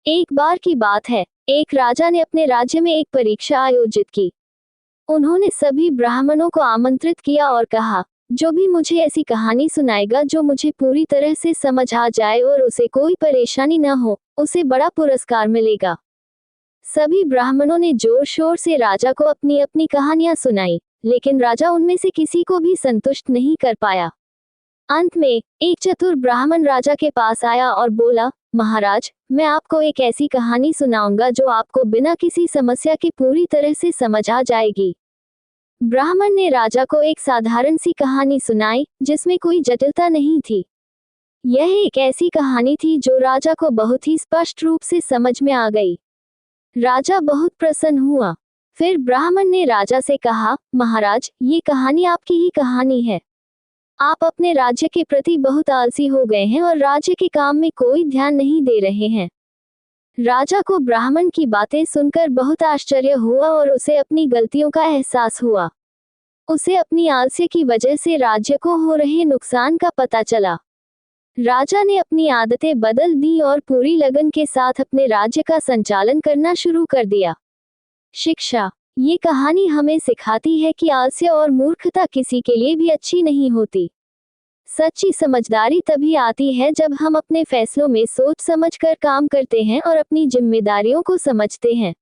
एक बार की बात है, एक राजा ने अपने राज्य में एक परीक्षा आयोजित की। उन्होंने सभी ब्राह्मणों को आमंत्रित किया और कहा, जो भी मुझे ऐसी कहानी सुनाएगा जो मुझे पूरी तरह से समझ आ जाए और उसे कोई परेशानी न हो, उसे बड़ा पुरस्कार मिलेगा। सभी ब्राह्मणों ने जोर शोर से राजा को अपनी अपनी कहानियां सुनाई, लेकिन राजा उनमें से किसी को भी संतुष्ट नहीं कर पाया। अंत में एक चतुर ब्राह्मण राजा के पास आया और बोला, महाराज, मैं आपको एक ऐसी कहानी सुनाऊंगा जो आपको बिना किसी समस्या के पूरी तरह से समझ आ जाएगी। ब्राह्मण ने राजा को एक साधारण सी कहानी सुनाई, जिसमें कोई जटिलता नहीं थी। यह एक ऐसी कहानी थी जो राजा को बहुत ही स्पष्ट रूप से समझ में आ गई। राजा बहुत प्रसन्न हुआ। फिर ब्राह्मण ने राजा से कहा, महाराज, ये कहानी आपकी ही कहानी है। आप अपने राज्य के प्रति बहुत आलसी हो गए हैं और राज्य के काम में कोई ध्यान नहीं दे रहे हैं। राजा को ब्राह्मण की बातें सुनकर बहुत आश्चर्य हुआ और उसे अपनी गलतियों का एहसास हुआ। उसे अपनी आलस्य की वजह से राज्य को हो रहे नुकसान का पता चला। राजा ने अपनी आदतें बदल दी और पूरी लगन के साथ अपने राज्य का संचालन करना शुरू कर दिया। शिक्षा: ये कहानी हमें सिखाती है कि आलस्य और मूर्खता किसी के लिए भी अच्छी नहीं होती। सच्ची समझदारी तभी आती है जब हम अपने फैसलों में सोच समझकर काम करते हैं और अपनी जिम्मेदारियों को समझते हैं।